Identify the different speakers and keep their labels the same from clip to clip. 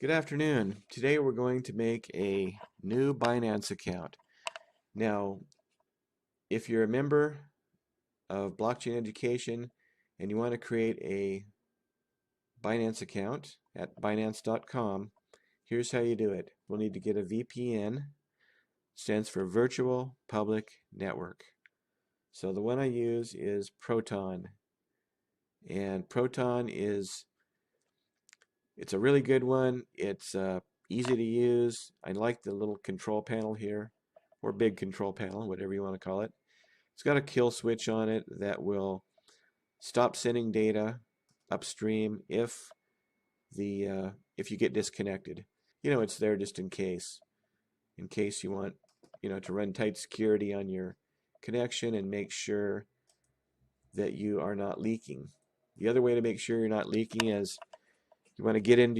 Speaker 1: Good afternoon. Today we're going to make a new Binance account. Now, if you're a member of Blockchain Education and you want to create a Binance account at Binance.com, here's how you do it. We'll need to get a VPN, stands for Virtual Public Network. So the one I use is Proton, and Proton it's a really good one. It's easy to use. I like the little control panel here, or big control panel, whatever you want to call it. It's got a kill switch on it that will stop sending data upstream if you get disconnected. It's there just in case you want, to run tight security on your connection and make sure that you are not leaking. The other way to make sure you're not leaking is you want to get into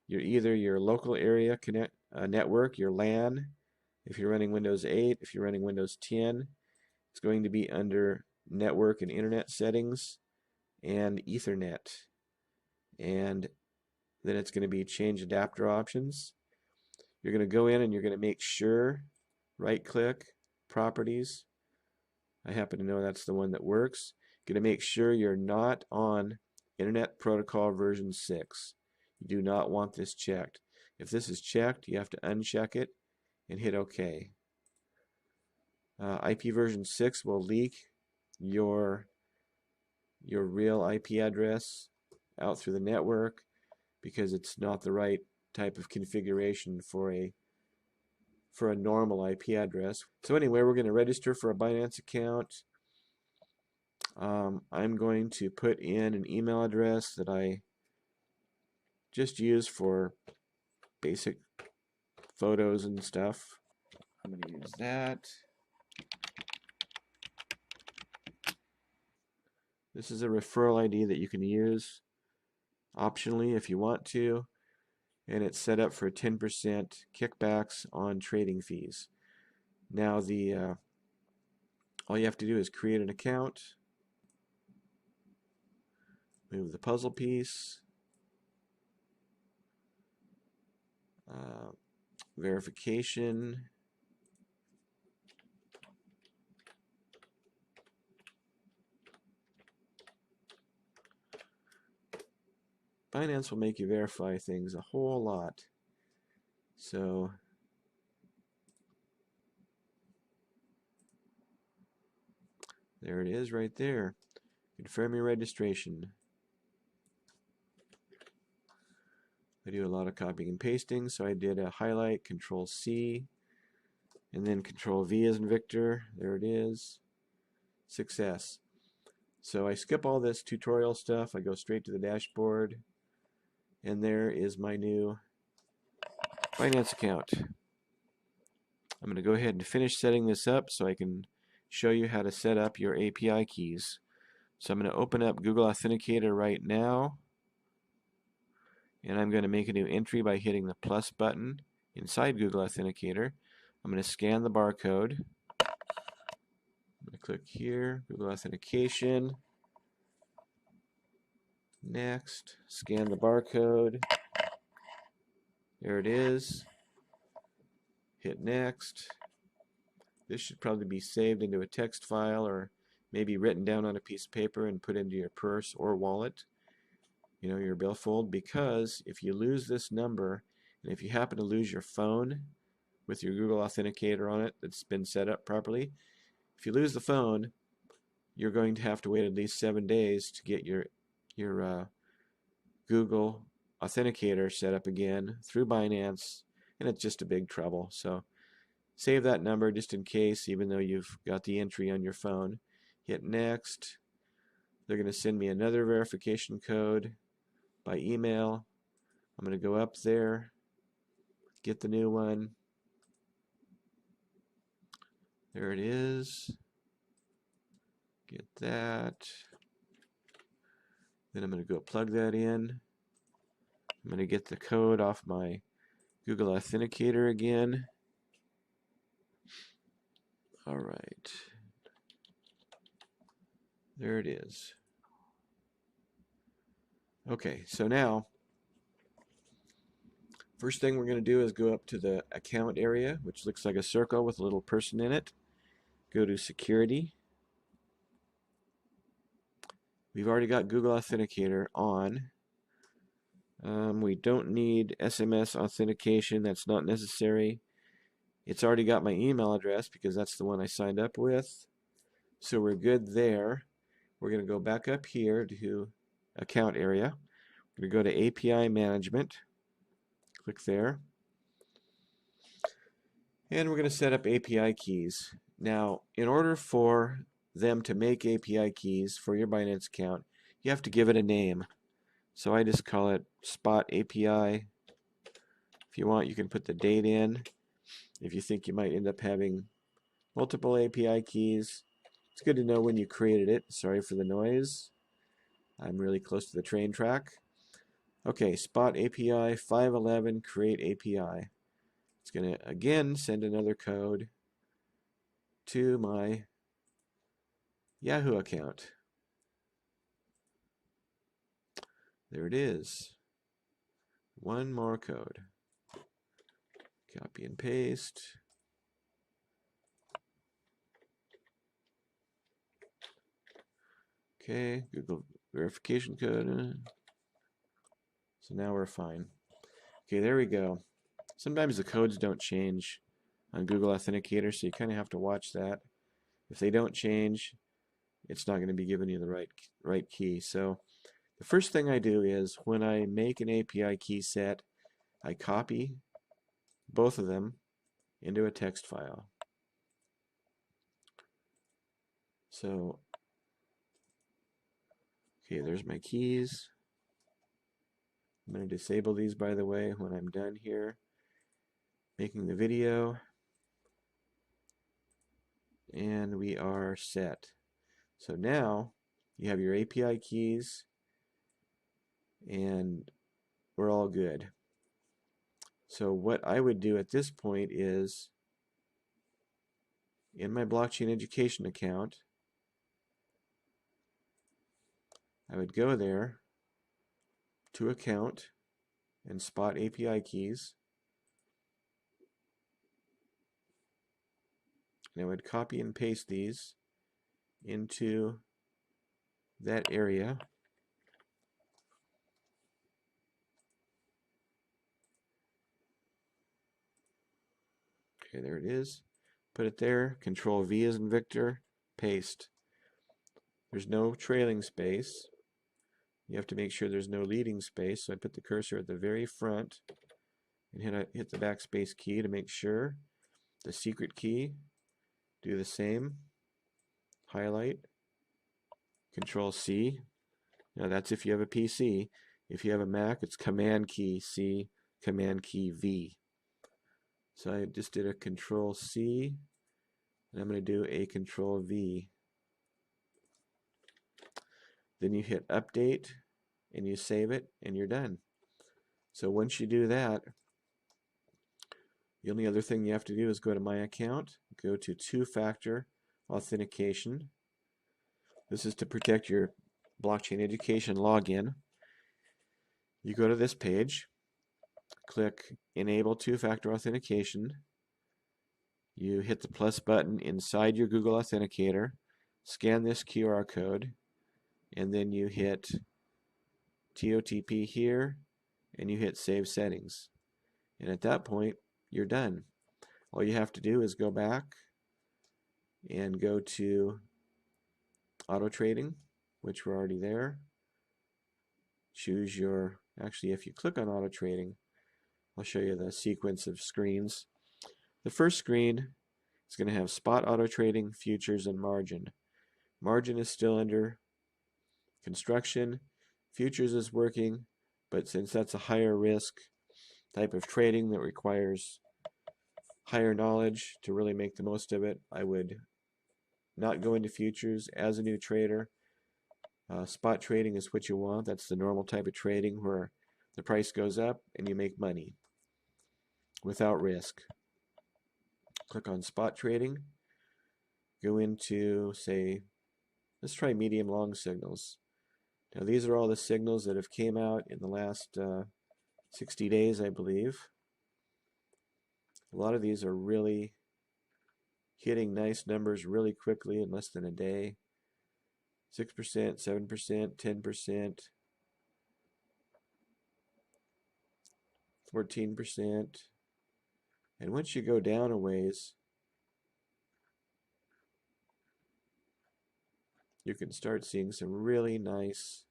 Speaker 1: either your local area network, your LAN. If you're running Windows 8, if you're running Windows 10, it's going to be under network and internet settings and Ethernet. And then it's going to be change adapter options. You're going to go in and you're going to make sure, right click, properties. I happen to know that's the one that works. You're going to make sure you're not on Internet Protocol version 6. You do not want this checked. If this is checked, you have to uncheck it and hit OK. IP version 6 will leak your real IP address out through the network because it's not the right type of configuration for a normal IP address. So anyway, we're going to register for a Binance account. I'm going to put in an email address that I just use for basic photos and stuff. I'm going to use that. This is a referral ID that you can use optionally if you want to, and it's set up for 10% kickbacks on trading fees. Now all you have to do is create an account, move the puzzle piece, verification, Binance will make you verify things a whole lot. So there it is right there. Confirm your registration. I do a lot of copying and pasting, so I did a highlight, Control C, and then Control V as in Victor. There it is. Success. So I skip all this tutorial stuff. I go straight to the dashboard, and there is my new Binance account. I'm going to go ahead and finish setting this up so I can show you how to set up your API keys. So I'm going to open up Google Authenticator right now, and I'm going to make a new entry by hitting the plus button inside Google Authenticator. I'm going to scan the barcode. I'm going to click here, Google Authentication. Next, scan the barcode. There it is. Hit next. This should probably be saved into a text file or maybe written down on a piece of paper and put into your purse or wallet, your billfold, because if you lose this number, and if you happen to lose your phone with your Google Authenticator on it that's been set up properly, if you lose the phone, you're going to have to wait at least 7 days to get your Google Authenticator set up again through Binance, and it's just a big trouble. So save that number just in case, even though you've got the entry on your phone. Hit next. They're going to send me another verification code by email. I'm going to go up there, get the new one. There it is. Get that. Then I'm going to go plug that in. I'm going to get the code off my Google Authenticator again. All right. There it is. Okay, so now First thing we're going to do is go up to the account area, which looks like a circle with a little person in it. Go to security. We've already got Google Authenticator on. We don't need SMS authentication. That's not necessary. It's already got my email address because that's the one I signed up with. So we're good there. We're going to go back up here to account area. We're going to go to API management. Click there. And we're going to set up API keys. Now, in order for them to make API keys for your Binance account, you have to give it a name. So I just call it Spot API. If you want, you can put the date in. If you think you might end up having multiple API keys, it's good to know when you created it. Sorry for the noise. I'm really close to the train track. Okay, Spot API 511 create API. It's going to again send another code to my Yahoo account. There it is. One more code. Copy and paste. Okay, Google verification code. So now we're fine. Okay, there we go. Sometimes the codes don't change on Google Authenticator, so you kind of have to watch that. If they don't change, it's not going to be giving you the right key. So the first thing I do is when I make an API key set, I copy both of them into a text file. So, okay, there's my keys. I'm going to disable these, by the way, when I'm done here making the video. And we are set. So now you have your API keys and we're all good. So what I would do at this point is in my Blockchain Education account, I would go there to account and Spot API keys, and I would copy and paste these into that area. Okay, there it is. Put it there. Control V as in Victor. Paste. There's no trailing space. You have to make sure there's no leading space. So I put the cursor at the very front and hit the backspace key to make sure. The secret key. Do the same. Highlight. Control C. Now that's if you have a PC. If you have a Mac, it's Command key C, Command key V. So I just did a Control C, and I'm going to do a Control V. Then you hit Update, and you save it, and you're done. So once you do that, the only other thing you have to do is go to My Account, go to Two-Factor Authentication. This is to protect your Blockchain Education login. You go to this page, click Enable Two-Factor Authentication. You hit the plus button inside your Google Authenticator, scan this QR code, and then you hit TOTP here, and you hit Save Settings. And at that point, you're done. All you have to do is go back and go to Auto Trading, which we're already there. Choose your, actually if you click on Auto Trading, I'll show you the sequence of screens. The first screen is going to have Spot Auto Trading, Futures, and Margin. Margin is still under construction. Futures is working, but since that's a higher risk type of trading that requires higher knowledge to really make the most of it, I would not go into futures as a new trader. Spot trading is what you want. That's the normal type of trading where the price goes up and you make money without risk. Click on spot trading. Go into, say, let's try medium long signals. Now these are all the signals that have came out in the last 60 days, I believe. A lot of these are really hitting nice numbers really quickly in less than a day. 6%, 7%, 10%, 14%. And once you go down a ways, you can start seeing some really nice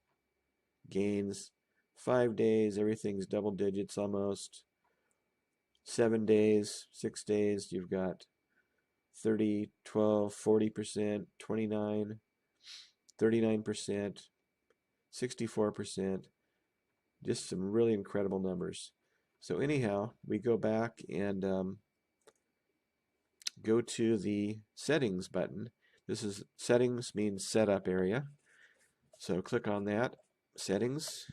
Speaker 1: gains. 5 days, everything's double digits almost. 7 days, 6 days, you've got 30, 12, 40%, 29, 39%, 64%. Just some really incredible numbers. So anyhow, we go back and go to the settings button. This is settings means setup area. So click on that, settings.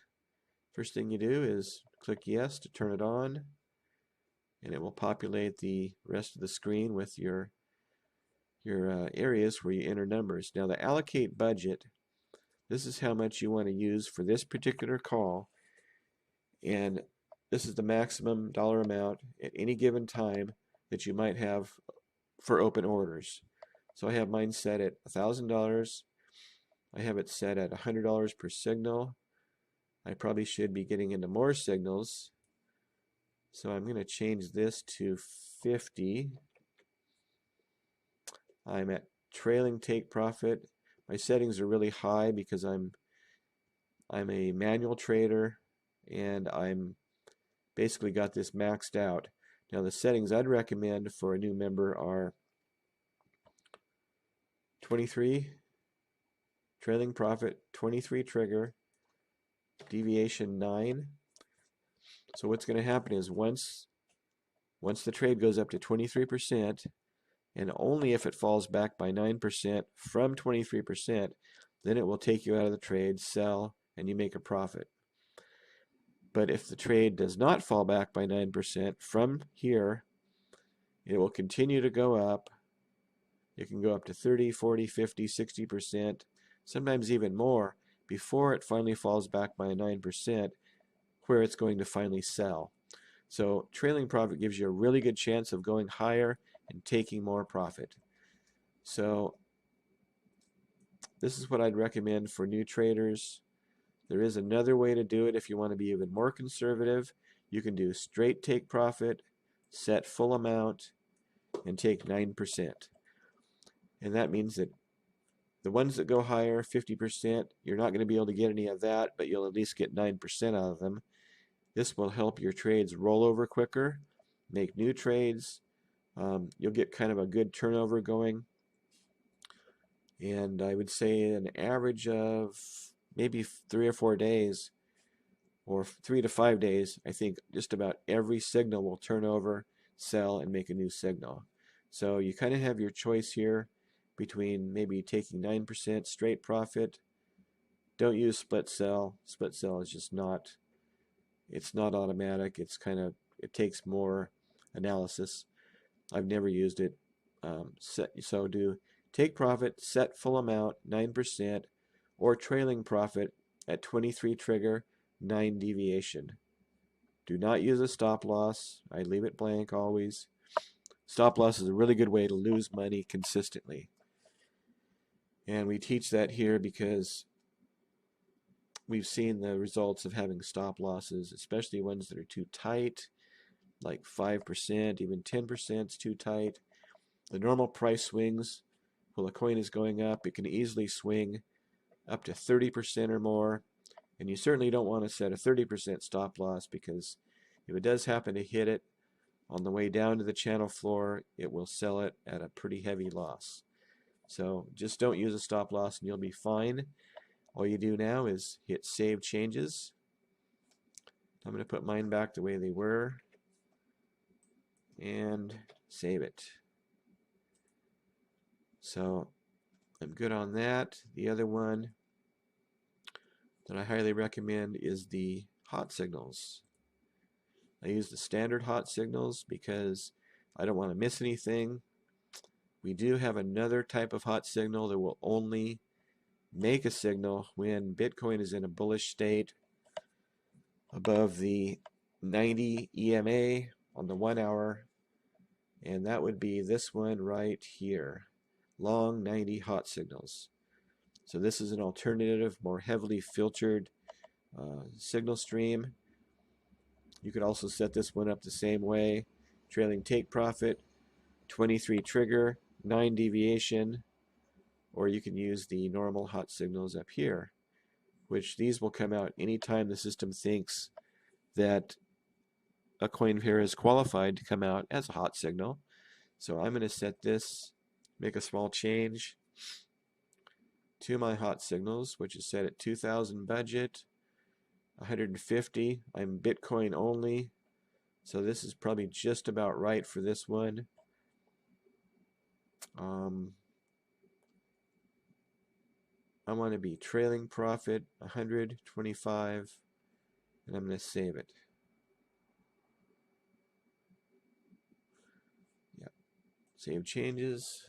Speaker 1: First thing you do is click yes to turn it on, and it will populate the rest of the screen with your areas where you enter numbers. Now the allocate budget, this is how much you want to use for this particular call, and this is the maximum dollar amount at any given time that you might have for open orders. So I have mine set at $1,000. I have it set at $100 per signal. I probably should be getting into more signals. So I'm going to change this to 50. I'm at trailing take profit. My settings are really high because I'm a manual trader and I'm basically got this maxed out. Now the settings I'd recommend for a new member are 23 trailing profit, 23 trigger, deviation 9. So what's going to happen is once the trade goes up to 23%, and only if it falls back by 9% from 23%, then it will take you out of the trade, sell, and you make a profit. But if the trade does not fall back by 9% from here, it will continue to go up. It can go up to 30, 40, 50, 60%, sometimes even more, before it finally falls back by 9%, where it's going to finally sell. So trailing profit gives you a really good chance of going higher and taking more profit. So this is what I'd recommend for new traders. There is another way to do it if you want to be even more conservative. You can do straight take profit, set full amount, and take 9%. And that means that the ones that go higher, 50%, you're not going to be able to get any of that, but you'll at least get 9% out of them. This will help your trades roll over quicker, make new trades. You'll get kind of a good turnover going. And I would say an average of maybe 3 or 4 days, or 3 to 5 days, I think just about every signal will turn over, sell, and make a new signal. So you kind of have your choice here between maybe taking 9% straight profit. Don't use split sell. Split sell is just not, it's not automatic. It's kind of, it takes more analysis. I've never used it. So do take profit, set full amount, 9%, or trailing profit at 23 trigger, 9 deviation. Do not use a stop loss. I leave it blank always. Stop loss is a really good way to lose money consistently. And we teach that here because we've seen the results of having stop losses, especially ones that are too tight, like 5%, even 10% is too tight. The normal price swings, while a coin is going up, it can easily swing up to 30% or more. And you certainly don't want to set a 30% stop loss, because if it does happen to hit it on the way down to the channel floor, it will sell it at a pretty heavy loss. So just don't use a stop loss and you'll be fine. All you do now is hit Save Changes. I'm going to put mine back the way they were and save it. So I'm good on that. The other one that I highly recommend is the hot signals. I use the standard hot signals because I don't want to miss anything. We do have another type of hot signal that will only make a signal when Bitcoin is in a bullish state above the 90 EMA on the 1 hour and that would be this one right here, long 90 hot signals. So this is an alternative, more heavily filtered signal stream. You could also set this one up the same way. Trailing take profit, 23 trigger, 9 deviation, or you can use the normal hot signals up here, which these will come out anytime the system thinks that a coin pair is qualified to come out as a hot signal. So I'm going to set this, make a small change to my hot signals, which is set at 2,000 budget, 150. I'm Bitcoin only, so this is probably just about right for this one. I want to be trailing profit 125, and I'm going to save it. Yep. Save changes.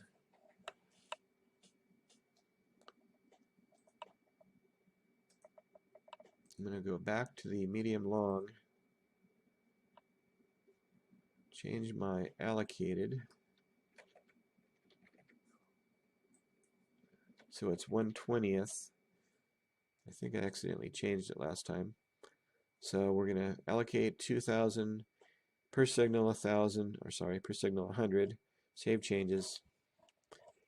Speaker 1: I'm going to go back to the medium long, change my allocated, so it's 1/20th. I think I accidentally changed it last time. So we're going to allocate 2,000 per signal, 1,000, or sorry, per signal 100. Save changes.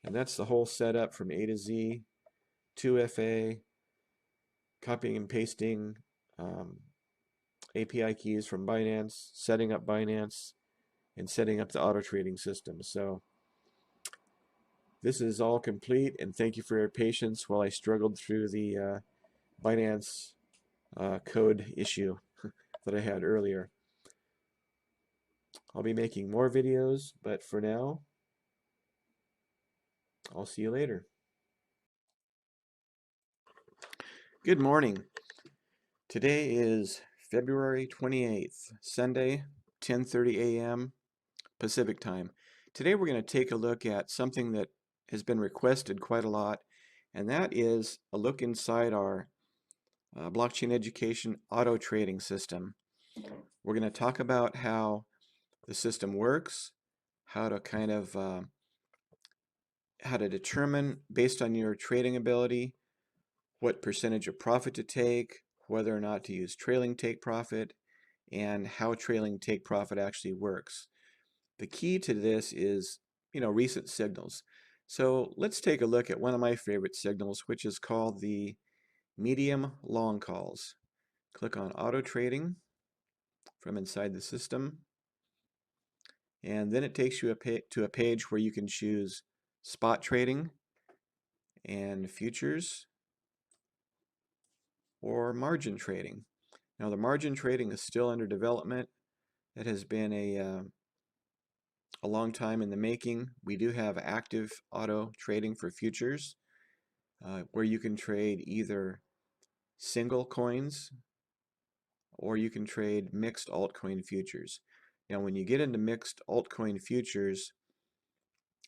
Speaker 1: And that's the whole setup from A to Z, 2FA, copying and pasting API keys from Binance, setting up Binance, and setting up the auto trading system. So this is all complete, and thank you for your patience while I struggled through the Binance code issue that I had earlier. I'll be making more videos, but for now, I'll see you later. Good morning. Today is February 28th, Sunday, 10:30 a.m. Pacific time. Today we're going to take a look at something that has been requested quite a lot, and that is a look inside our blockchain education auto trading system. We're going to talk about how the system works, how to kind of how to determine based on your trading ability what percentage of profit to take, whether or not to use trailing take profit, and how trailing take profit actually works. The key to this is, recent signals. So let's take a look at one of my favorite signals, which is called the medium long calls. Click on auto trading from inside the system, and then it takes you to a page where you can choose spot trading and futures or margin trading. Now the margin trading is still under development. That has been a long time in the making. We do have active auto trading for futures, where you can trade either single coins or you can trade mixed altcoin futures. Now when you get into mixed altcoin futures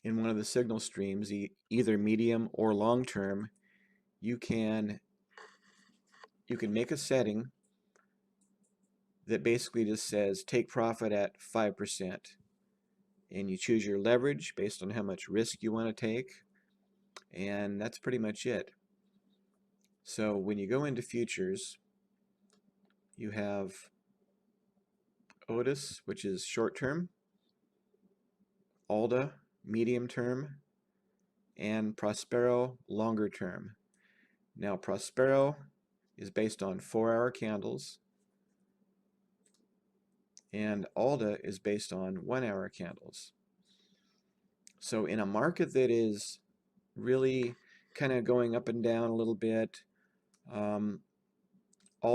Speaker 1: in one of the signal streams, either medium or long term, you can make a setting that basically just says take profit at 5%, and you choose your leverage based on how much risk you want to take, and that's pretty much it. So when you go into futures, you have Otis, which is short term, ALDA, medium term, and Prospero, longer term. Now Prospero is based on 4-hour candles, and ALDA is based on 1-hour candles. So in a market that is really kind of going up and down a little bit, ALDA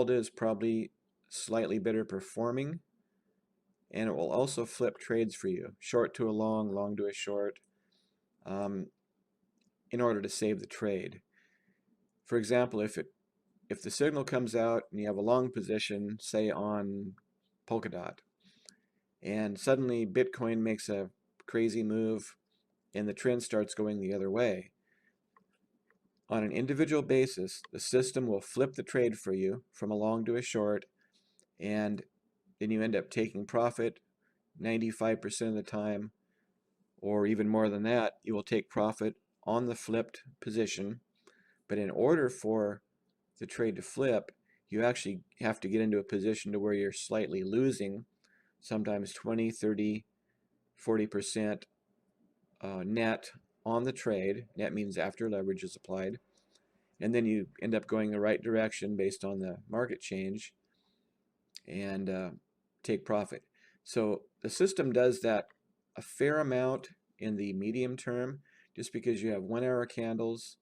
Speaker 1: is probably slightly better performing, and it will also flip trades for you, short to a long, long to a short, in order to save the trade. For example, if the signal comes out and you have a long position, say on Polkadot, and suddenly Bitcoin makes a crazy move and the trend starts going the other way, on an individual basis, the system will flip the trade for you from a long to a short, and then you end up taking profit 95% of the time, or even more than that, you will take profit on the flipped position. But in order for the trade to flip, you actually have to get into a position to where you're slightly losing, sometimes 20, 30, 40% net on the trade. Net means after leverage is applied. And then you end up going the right direction based on the market change and take profit. So the system does that a fair amount in the medium term, just because you have 1 hour candles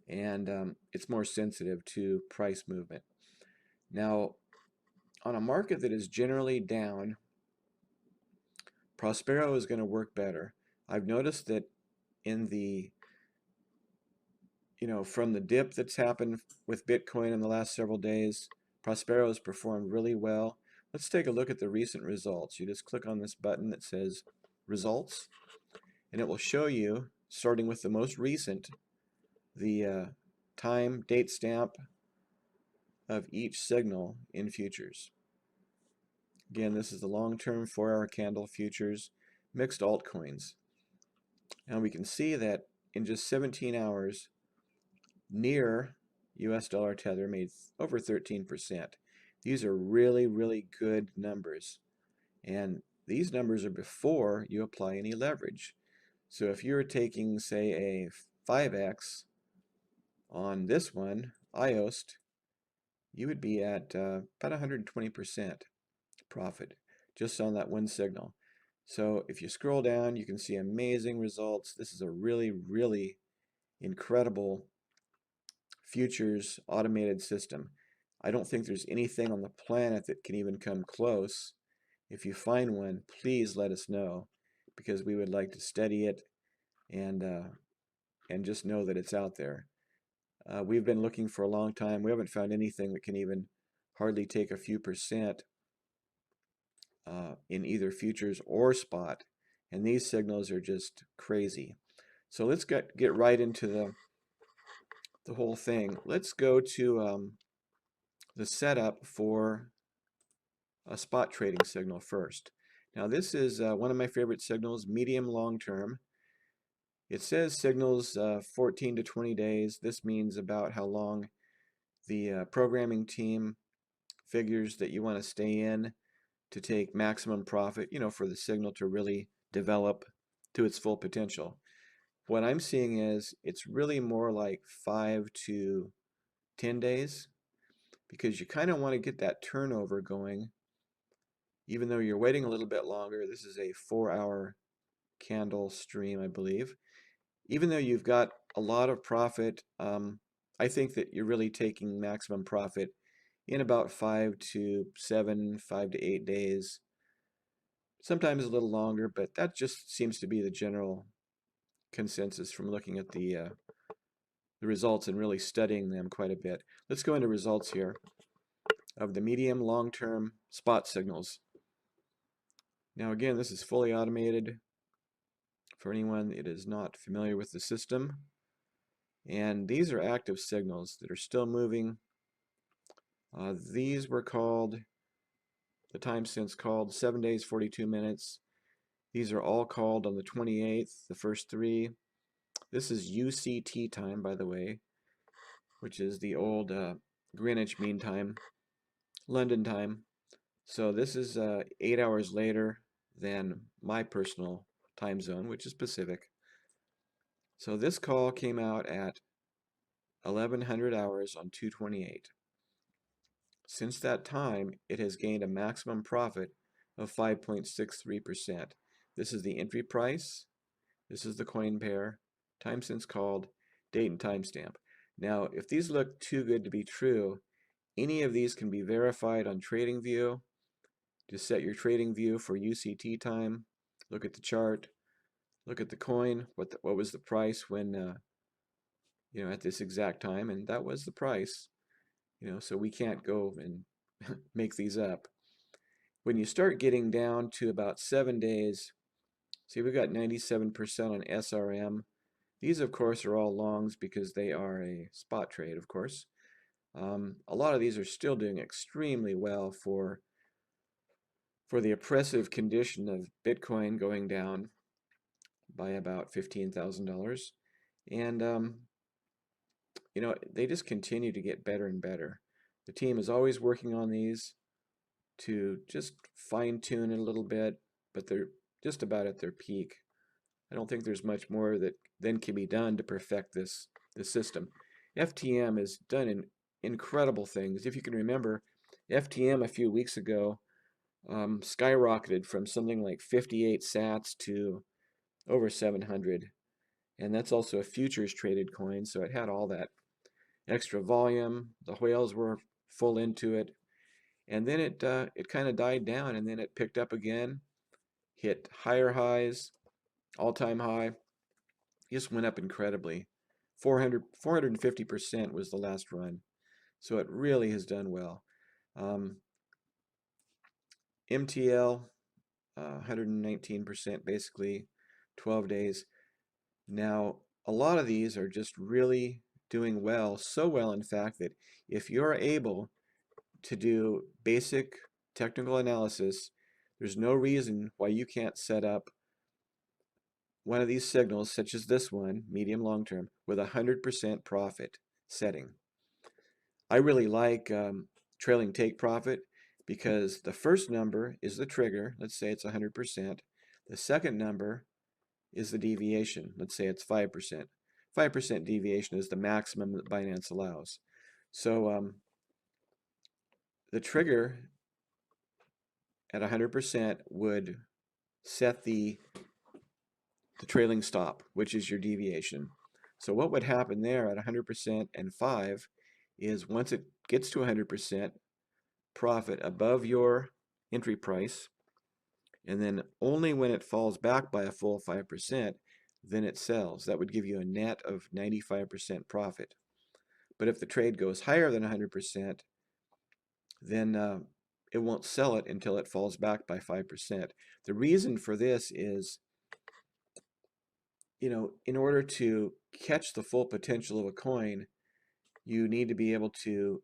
Speaker 1: and it's more sensitive to price movement. Now, on a market that is generally down, Prospero is going to work better. I've noticed that in the, from the dip that's happened with Bitcoin in the last several days, Prospero has performed really well. Let's take a look at the recent results. You just click on this button that says results, and it will show you, starting with the most recent, the time, date stamp of each signal in futures. Again, this is the long-term 4-hour candle futures, mixed altcoins. And we can see that in just 17 hours, near US dollar tether made over 13%. These are really, really good numbers. And these numbers are before you apply any leverage. So if you're taking, say, a 5x on this one, IOST, you would be at about 120% profit just on that one signal. So if you scroll down, you can see amazing results. This is a really, really incredible futures automated system. I don't think there's anything on the planet that can even come close. If you find one, please let us know, because we would like to study it and just know that it's out there. We've been looking for a long time. We haven't found anything that can even hardly take a few percent in either futures or spot, and these signals are just crazy. So let's get right into the whole thing. Let's go to the setup for a spot trading signal first. Now this is one of my favorite signals, medium long term. It says signals 14 to 20 days. This means about how long the programming team figures that you want to stay in to take maximum profit, for the signal to really develop to its full potential. What I'm seeing is it's really more like 5 to 10 days, because you kind of want to get that turnover going, even though you're waiting a little bit longer. This is a 4-hour candle stream, I believe. Even though you've got a lot of profit, I think that you're really taking maximum profit in about 5 to 7, 5 to 8 days. Sometimes a little longer, but that just seems to be the general consensus from looking at the results and really studying them quite a bit. Let's go into results here of the medium long-term spot signals. Now again, this is fully automated for anyone that is not familiar with the system. And these are active signals that are still moving. These were called, the time since called 7 days, 42 minutes. These are all called on the 28th, the first three. This is UCT time, by the way, which is the old Greenwich Mean Time, London time. So this is 8 hours later than my personal time zone, which is Pacific. So this call came out at 1100 hours on 2/28. Since that time, it has gained a maximum profit of 5.63%. This is the entry price. This is the coin pair, time since called, date and timestamp. Now, if these look too good to be true, any of these can be verified on TradingView. Just set your TradingView for UCT time. Look at the chart. Look at the coin. What was the price when at this exact time, and that was the price. So we can't go and make these up. When you start getting down to about 7 days, see, we've got 97% on SRM. These, of course, are all longs because they are a spot trade, of course. A lot of these are still doing extremely well for the oppressive condition of Bitcoin going down. by about $15,000. And they just continue to get better and better. The team is always working on these to just fine tune it a little bit, but they're just about at their peak. I don't think there's much more that then can be done to perfect this system. FTM has done incredible things. If you can remember, FTM a few weeks ago skyrocketed from something like 58 sats to over 700. And that's also a futures traded coin, so it had all that extra volume. The whales were full into it. And then it kind of died down, and then it picked up again, hit higher highs, all-time high. Just went up incredibly. 450% was the last run. So it really has done well. MTL, 119% basically, 12 days. Now, a lot of these are just really doing well, so well in fact that if you're able to do basic technical analysis, there's no reason why you can't set up one of these signals, such as this one, medium long term, with 100% profit setting. I really like trailing take profit because the first number is the trigger. Let's say it's 100%. The second number is the deviation. Let's say it's 5%. 5% deviation is the maximum that Binance allows. So the trigger at 100% would set the trailing stop, which is your deviation. So what would happen there at 100% and 5 is once it gets to 100% profit above your entry price, and then only when it falls back by a full 5%, then it sells. That would give you a net of 95% profit. But if the trade goes higher than 100%, then it won't sell it until it falls back by 5%. The reason for this is, in order to catch the full potential of a coin, you need to be able to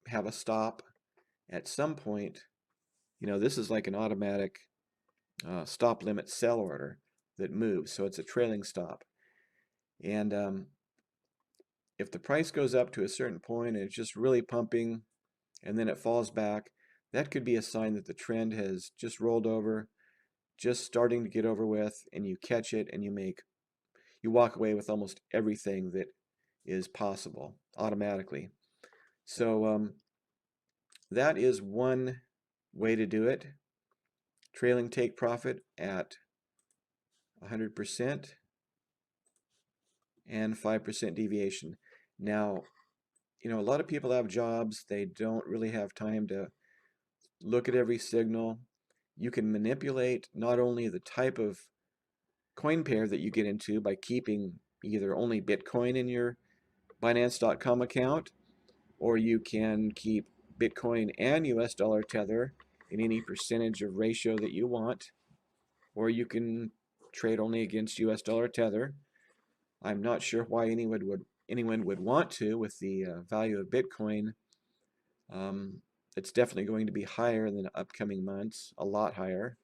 Speaker 1: have a stop at some point. This is like an automatic stop limit sell order that moves, so it's a trailing stop. And if the price goes up to a certain point and it's just really pumping and then it falls back, that could be a sign that the trend has just rolled over, just starting to get over with, and you catch it and you walk away with almost everything that is possible automatically. So that is one way to do it. Trailing take profit at 100% and 5% deviation. Now, a lot of people have jobs. They don't really have time to look at every signal. You can manipulate not only the type of coin pair that you get into by keeping either only Bitcoin in your Binance.com account, or you can keep Bitcoin and US dollar tether in any percentage of ratio that you want, or you can trade only against US dollar tether. I'm not sure why anyone would want to with the value of Bitcoin. It's definitely going to be higher in the upcoming months, a lot higher.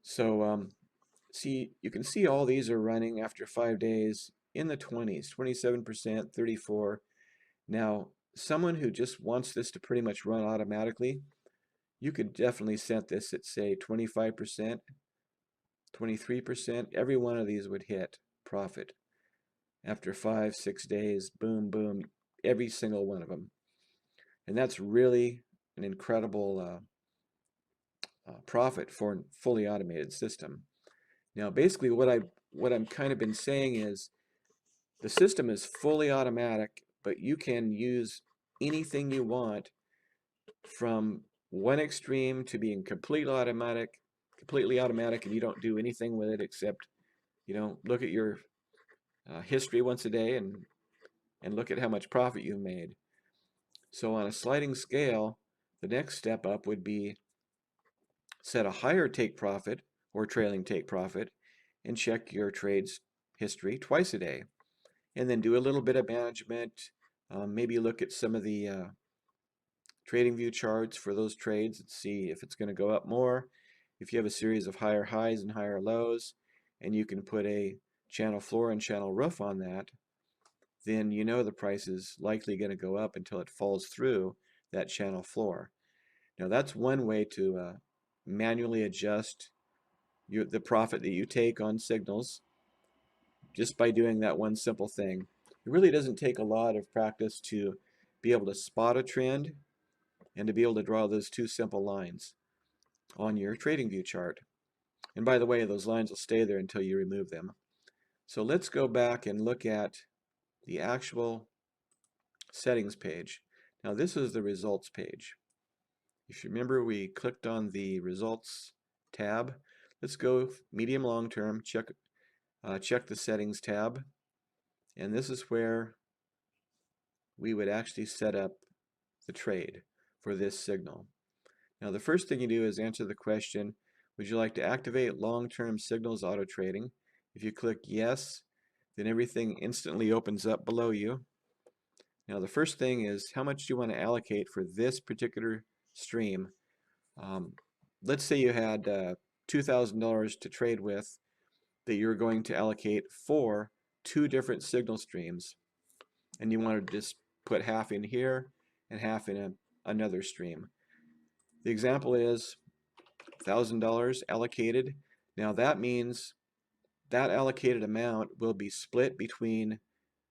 Speaker 1: So you can see all these are running after 5 days in the 20s, 27%, 34. Now, someone who just wants this to pretty much run automatically, you could definitely set this at, say, 25%, 23%. Every one of these would hit profit. After 5, 6 days, boom, boom, every single one of them. And that's really an incredible profit for a fully automated system. Now, basically what I'm kind of been saying is the system is fully automatic, but you can use anything you want from one extreme to being completely automatic, and you don't do anything with it except, look at your history once a day and look at how much profit you've made. So on a sliding scale, the next step up would be set a higher take profit or trailing take profit and check your trades history twice a day. And then do a little bit of management. Maybe look at some of the trading view charts for those trades and see if it's going to go up more. If you have a series of higher highs and higher lows, and you can put a channel floor and channel roof on that, then you know the price is likely going to go up until it falls through that channel floor. Now that's one way to manually adjust the profit that you take on signals just by doing that one simple thing. It really doesn't take a lot of practice to be able to spot a trend and to be able to draw those two simple lines on your TradingView chart. And by the way, those lines will stay there until you remove them. So let's go back and look at the actual settings page. Now this is the results page. If you remember, we clicked on the results tab. Let's go medium long term, check the settings tab, and this is where we would actually set up the trade for this signal. Now the first thing you do is answer the question, would you like to activate long-term signals auto trading? If you click yes, then everything instantly opens up below you. Now the first thing is, how much do you want to allocate for this particular stream? Let's say you had $2,000 to trade with that you're going to allocate for 2 different signal streams, and you want to just put half in here and half in another stream. The example is $1,000 allocated. Now that means that allocated amount will be split between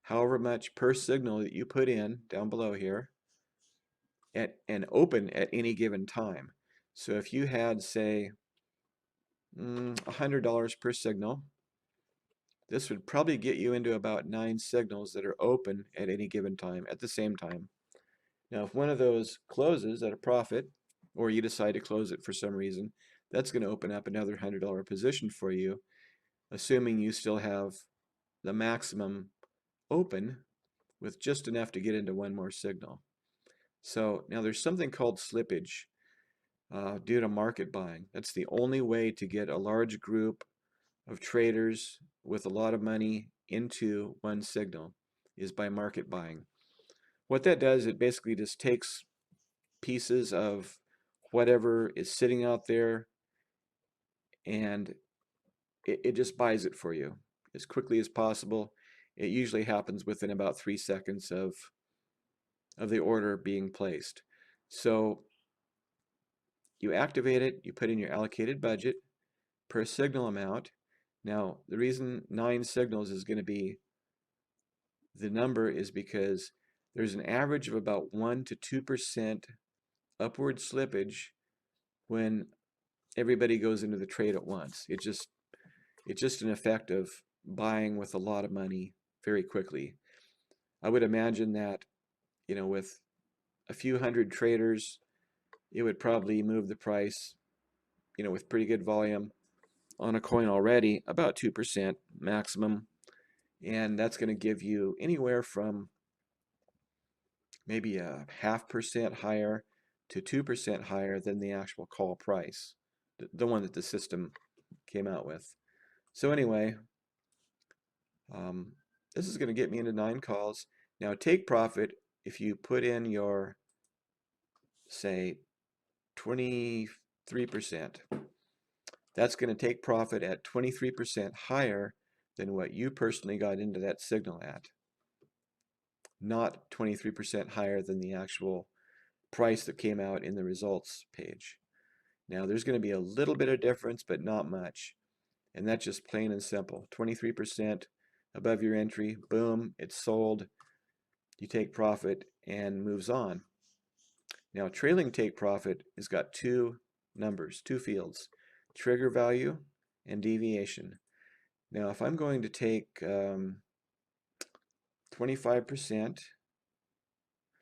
Speaker 1: however much per signal that you put in down below here and open at any given time. So if you had, say, $100 per signal, this would probably get you into about 9 signals that are open at any given time at the same time. Now if one of those closes at a profit, or you decide to close it for some reason, that's going to open up another $100 position for you, assuming you still have the maximum open with just enough to get into one more signal. So now there's something called slippage due to market buying. That's the only way to get a large group of traders with a lot of money into one signal, is by market buying. What that does, it basically just takes pieces of whatever is sitting out there and it just buys it for you as quickly as possible. It usually happens within about 3 seconds of the order being placed. So you activate it, you put in your allocated budget per signal amount. Now the reason 9 signals is going to be the number is because there's an average of about 1 to 2% upward slippage when everybody goes into the trade at once. It's just an effect of buying with a lot of money very quickly. I would imagine that, with a few hundred traders, it would probably move the price, with pretty good volume on a coin already, about 2% maximum. And that's going to give you anywhere from maybe a 0.5% higher to 2% higher than the actual call price, the one that the system came out with. So anyway, this is going to get me into 9 calls. Now take profit if you put in your, say, 23%. That's going to take profit at 23% higher than what you personally got into that signal at, not 23% higher than the actual price that came out in the results page. Now there's going to be a little bit of difference, but not much. And that's just plain and simple. 23% above your entry, boom, it's sold. You take profit and moves on. Now trailing take profit has got 2 numbers, 2 fields, trigger value and deviation. Now if I'm going to take 25%,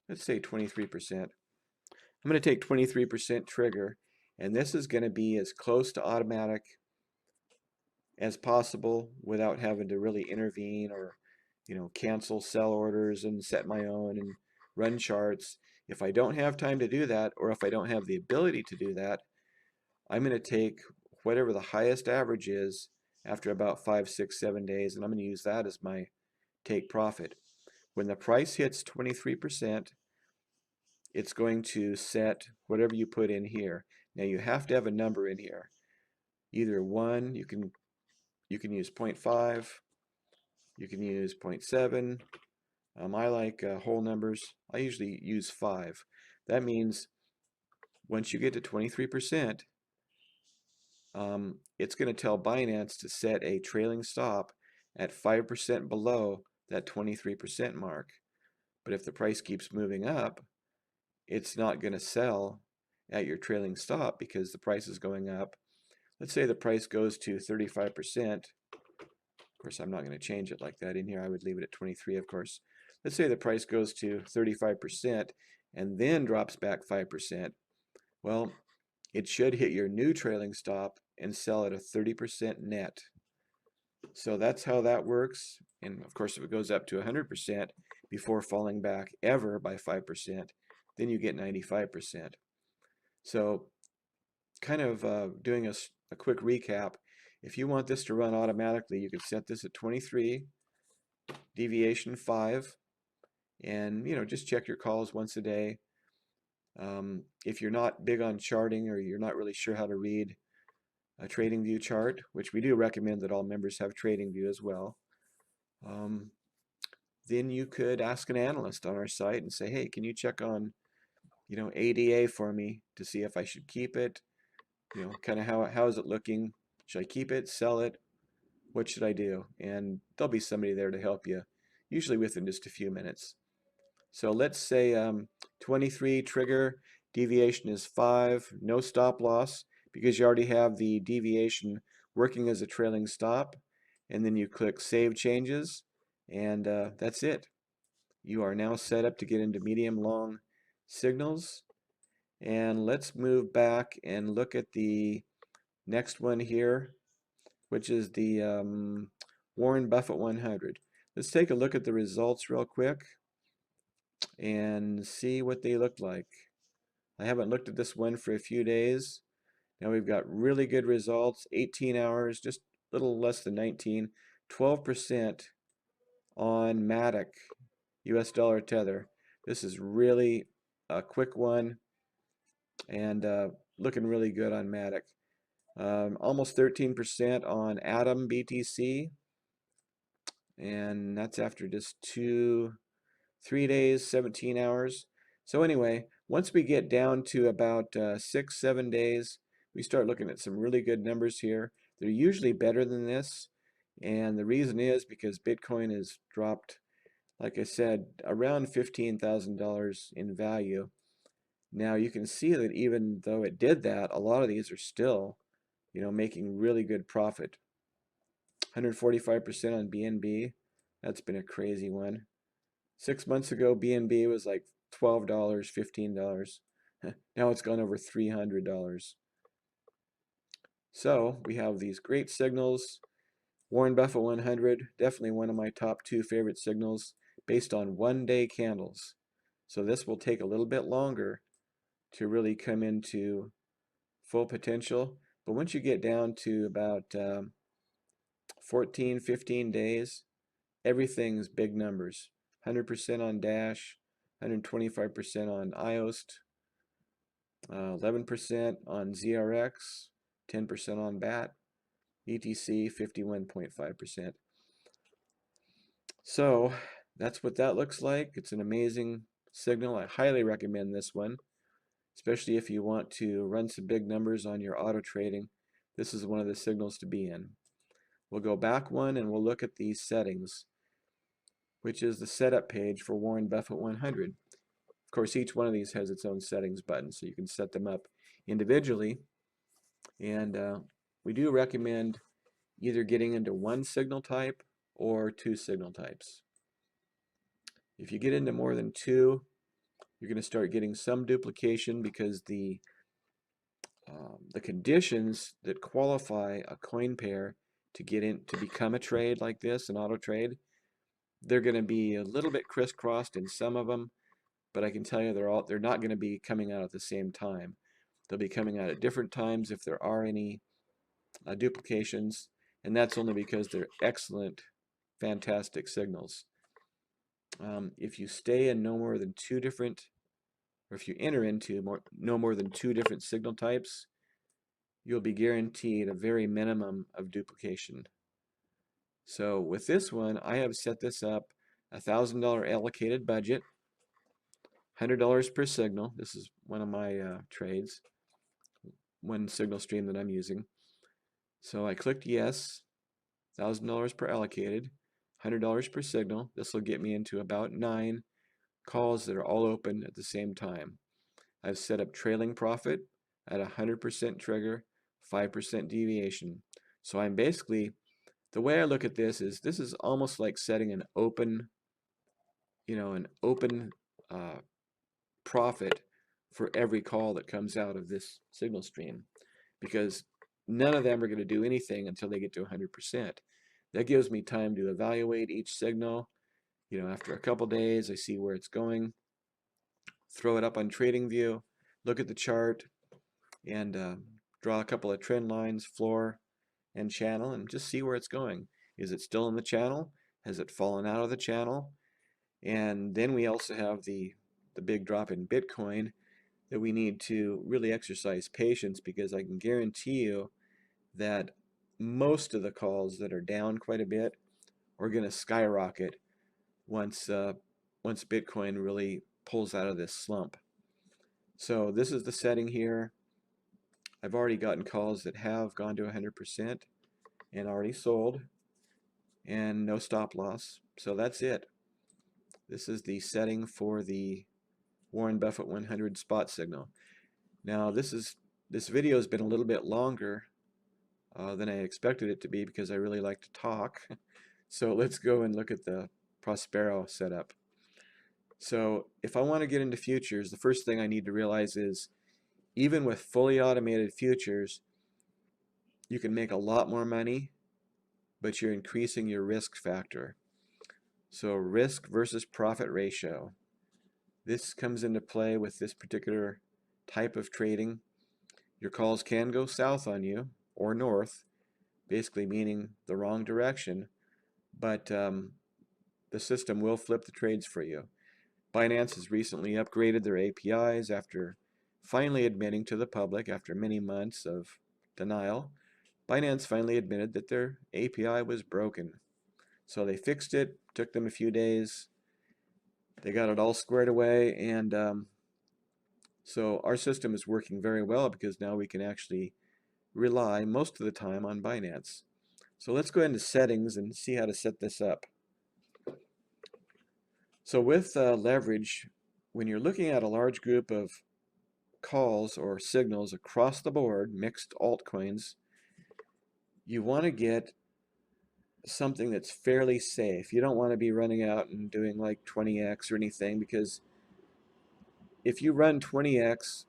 Speaker 1: let's say 23%, I'm going to take 23% trigger, and this is going to be as close to automatic as possible without having to really intervene or cancel sell orders and set my own and run charts. If I don't have time to do that, or if I don't have the ability to do that, I'm going to take whatever the highest average is after about 5, 6, 7 days, and I'm going to use that as my take profit. When the price hits 23%, it's going to set whatever you put in here. Now you have to have a number in here. Either 1, you can You can use 0.5, you can use 0.7. I like whole numbers. I usually use 5. That means once you get to 23%, it's going to tell Binance to set a trailing stop at 5% below that 23% mark. But if the price keeps moving up, it's not going to sell at your trailing stop because the price is going up. Let's say the price goes to 35%. Of course, I'm not going to change it like that in here. I would leave it at 23, of course. Let's say the price goes to 35% and then drops back 5%. Well, it should hit your new trailing stop and sell at a 30% net. So that's how that works. And of course, if it goes up to 100% before falling back ever by 5%, then you get 95%. So kind of doing a quick recap, if you want this to run automatically, you can set this at 23, deviation 5, and just check your calls once a day. If you're not big on charting or you're not really sure how to read a TradingView chart, which we do recommend that all members have TradingView as well, then you could ask an analyst on our site and say, hey, can you check on ADA for me to see if I should keep it? Kind of how is it looking? Should I keep it, sell it? What should I do? And there'll be somebody there to help you, usually within just a few minutes. So let's say 23 trigger, deviation is 5, no stop loss because you already have the deviation working as a trailing stop. And then you click Save Changes, and that's it. You are now set up to get into medium long signals. And let's move back and look at the next one here, which is the Warren Buffett 100. Let's take a look at the results real quick and see what they look like. I haven't looked at this one for a few days. Now we've got really good results, 18 hours, just a little less than 19, 12% on Matic, US dollar tether. This is really a quick one and looking really good on Matic. Almost 13% on Atom BTC, and that's after just 3 days, 17 hours. So anyway, once we get down to about 6-7 days, we start looking at some really good numbers here. They're usually better than this, and the reason is because Bitcoin has dropped, like I said, around $15,000 in value. Now you can see that even though it did that, a lot of these are still, making really good profit. 145% on BNB. That's been a crazy one. 6 months ago, BNB was like $12, $15. Now it's gone over $300. So we have these great signals. Warren Buffett 100, definitely one of my top 2 favorite signals based on 1-day candles. So this will take a little bit longer to really come into full potential. But once you get down to about 14, 15 days, everything's big numbers. 100% on Dash, 125% on IOST, 11% on ZRX, 10% on BAT, ETC 51.5%. So that's what that looks like. It's an amazing signal. I highly recommend this one, especially if you want to run some big numbers on your auto trading. This is one of the signals to be in. We'll go back one and we'll look at these settings, which is the setup page for Warren Buffett 100. Of course, each one of these has its own settings button, so you can set them up individually. And we do recommend either getting into one signal type or 2 signal types. If you get into more than 2, you're going to start getting some duplication because the conditions that qualify a coin pair to get in to become a trade like this, an auto trade, they're going to be a little bit crisscrossed in some of them, but I can tell you they're not going to be coming out at the same time. They'll be coming out at different times if there are any duplications, and that's only because they're excellent, fantastic signals. If you stay in no more than 2 different, or if you enter into no more than 2 different signal types, you'll be guaranteed a very minimum of duplication. So with this one, I have set this up $1,000 allocated budget, $100 per signal. This is one of my trades, one signal stream that I'm using. So I clicked yes, $1,000 per allocated, $100 per signal. This will get me into about 9 calls that are all open at the same time. I've set up trailing profit at 100% trigger, 5% deviation. So I'm basically, the way I look at this is almost like setting an open, an open uh, profit for every call that comes out of this signal stream, because none of them are going to do anything until they get to 100%. That gives me time to evaluate each signal. After a couple days, I see where it's going, throw it up on TradingView, look at the chart, and draw a couple of trend lines, floor and channel, and just see where it's going. Is it still in the channel? Has it fallen out of the channel? And then we also have the big drop in Bitcoin that we need to really exercise patience, because I can guarantee you that most of the calls that are down quite a bit are going to skyrocket once Bitcoin really pulls out of this slump. So this is the setting here. I've already gotten calls that have gone to 100% and already sold, and no stop loss. So that's it. This is the setting for the Warren Buffett 100 spot signal. Now this video has been a little bit longer than I expected it to be, because I really like to talk. So let's go and look at the Prospero setup. So if I want to get into futures, the first thing I need to realize is, even with fully automated futures, you can make a lot more money, but you're increasing your risk factor. So risk versus profit ratio. This comes into play with this particular type of trading. Your calls can go south on you, or north, basically meaning the wrong direction, but the system will flip the trades for you. Binance has recently upgraded their APIs after finally admitting to the public, after many months of denial. Binance finally admitted that their API was broken. So they fixed it, took them a few days. They got it all squared away, and so our system is working very well, because now we can actually rely most of the time on Binance. So let's go into settings and see how to set this up. So with leverage, when you're looking at a large group of calls or signals across the board, mixed altcoins, you want to get something that's fairly safe. You don't want to be running out and doing like 20x or anything, because if you run 20x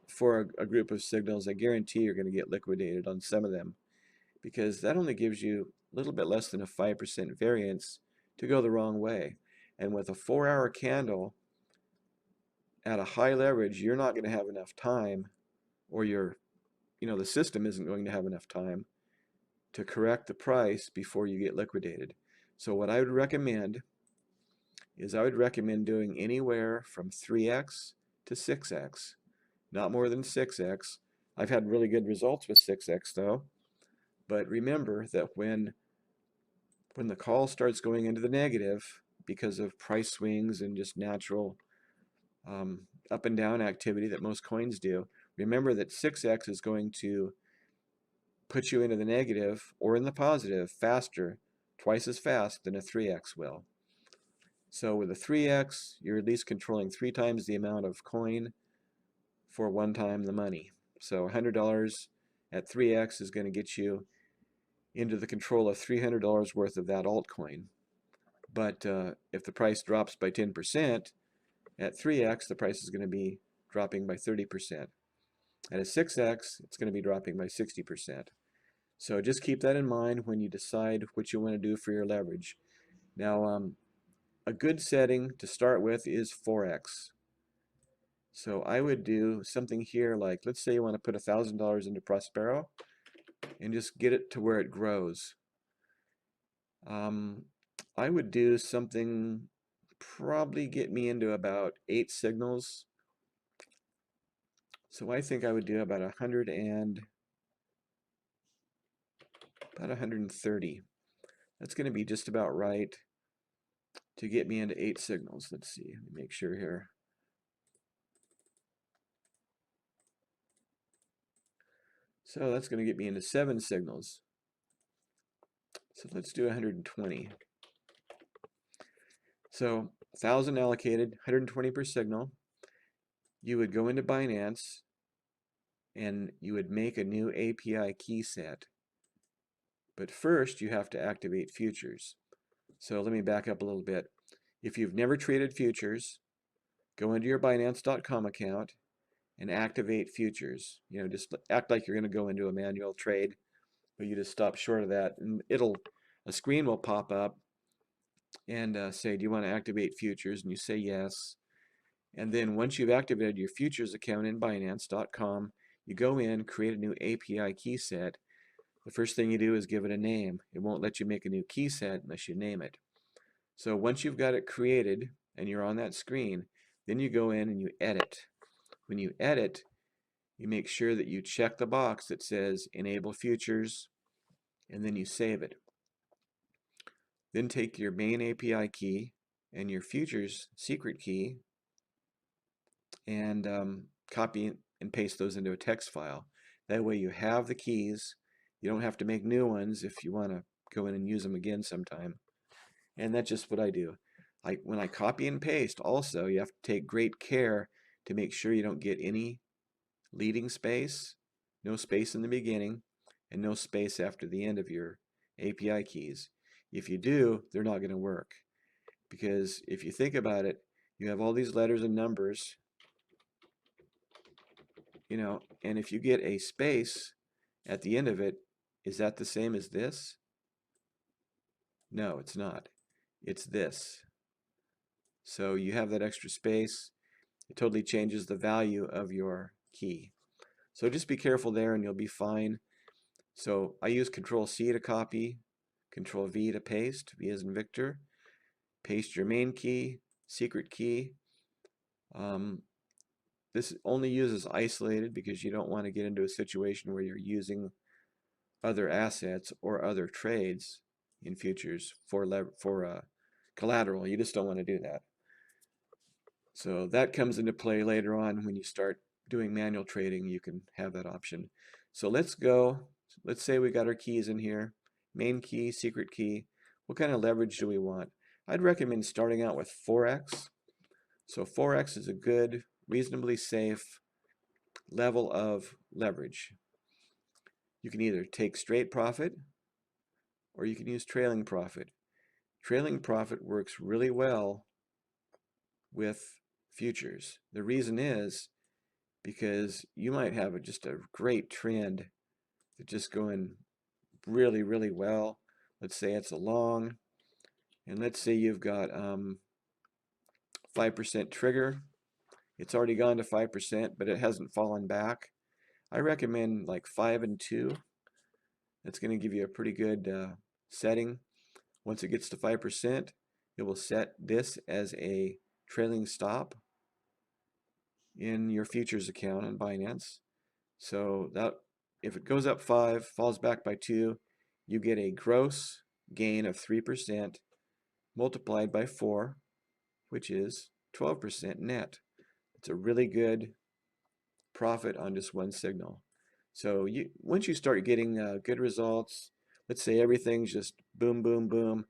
Speaker 1: for a group of signals, I guarantee you're going to get liquidated on some of them, because that only gives you a little bit less than a 5% variance to go the wrong way. And with a 4-hour candle at a high leverage, you're not going to have enough time, or the system isn't going to have enough time to correct the price before you get liquidated. So what I would recommend is, I would recommend doing anywhere from 3x to 6x, not more than 6x. I've had really good results with 6x though. But remember that when the call starts going into the negative because of price swings and just natural up and down activity that most coins do, remember that 6x is going to put you into the negative or in the positive faster, twice as fast than a 3x will. So with a 3x, you're at least controlling 3 times the amount of coin for 1 time the money. So $100 at 3x is going to get you into the control of $300 worth of that altcoin. But if the price drops by 10%, at 3x, the price is going to be dropping by 30%. At a 6x, it's going to be dropping by 60%. So just keep that in mind when you decide what you want to do for your leverage. Now, a good setting to start with is 4x. So I would do something here like, let's say you want to put $1,000 into Prospero and just get it to where it grows. I would do something, probably get me into about 8 signals. So I think I would do about 130. That's going to be just about right to get me into 8 signals. Let's see, let me make sure here. So that's going to get me into 7 signals. So let's do 120. So 1,000 allocated, 120 per signal. You would go into Binance and you would make a new API key set. But first you have to activate futures. So let me back up a little bit. If you've never traded futures, go into your Binance.com account and activate futures. Just act like you're going to go into a manual trade, but you just stop short of that, and a screen will pop up and say, do you want to activate futures? And you say yes. And then once you've activated your futures account in Binance.com, you go in, create a new API key set. The first thing you do is give it a name. It won't let you make a new key set unless you name it. So once you've got it created and you're on that screen, then you go in and you edit. When you edit, you make sure that you check the box that says Enable Futures, and then you save it. Then take your main API key and your futures secret key and copy and paste those into a text file. That way you have the keys. You don't have to make new ones if you want to go in and use them again sometime. And that's just what I do. When I copy and paste, also, you have to take great care to make sure you don't get any leading space, no space in the beginning, and no space after the end of your API keys. If you do, they're not going to work. Because if you think about it, you have all these letters and numbers, and if you get a space at the end of it, is that the same as this? No, it's not. It's this. So you have that extra space. It totally changes the value of your key. So just be careful there and you'll be fine. So I use Control C to copy, Control V to paste, V as in Victor. Paste your main key, secret key. This only uses isolated because you don't want to get into a situation where you're using other assets or other trades in futures for collateral. You just don't want to do that. So that comes into play later on when you start doing manual trading. You can have that option. So let's say we got our keys in here, main key, secret key. What kind of leverage do we want? I'd recommend starting out with 4x. So 4x is a good, reasonably safe level of leverage. You can either take straight profit or you can use trailing profit. Trailing profit works really well with futures. The reason is because you might have just a great trend that's just going really, really well. Let's say it's a long, and let's say you've got 5% trigger. It's already gone to 5%, but it hasn't fallen back. I recommend like 5 and 2. That's going to give you a pretty good setting. Once it gets to 5%, it will set this as a trailing stop in your futures account on Binance. So that if it goes up 5, falls back by 2, you get a gross gain of 3% multiplied by 4, which is 12% net. It's a really good profit on just one signal. So once you start getting good results, let's say everything's just boom, boom, boom,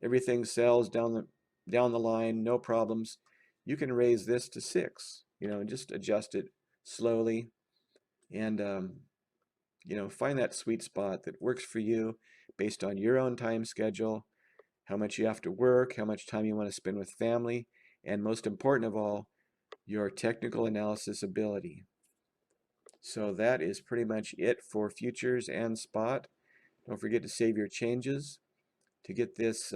Speaker 1: everything sells down the line, no problems, you can raise this to 6, and just adjust it slowly and find that sweet spot that works for you based on your own time schedule, how much you have to work, how much time you want to spend with family, and most important of all, your technical analysis ability. So that is pretty much it for futures and spot. Don't forget to save your changes to get this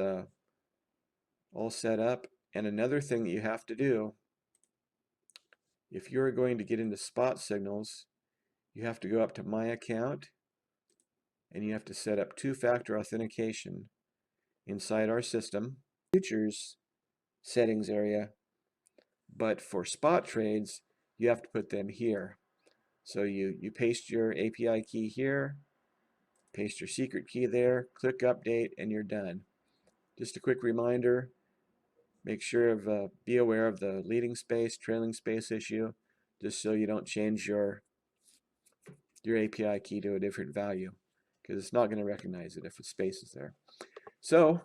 Speaker 1: all set up. And another thing that you have to do, if you're going to get into spot signals, you have to go up to My Account and you have to set up two-factor authentication inside our system. Futures settings area, but for spot trades, you have to put them here. So you paste your API key here, Paste your secret key there, click update, and you're done. Just a quick reminder, make sure of be aware of the leading space, trailing space issue, just so you don't change your API key to a different value, because it's not going to recognize it if a space is there. So,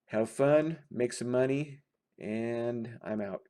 Speaker 1: have fun, make some money, and I'm out.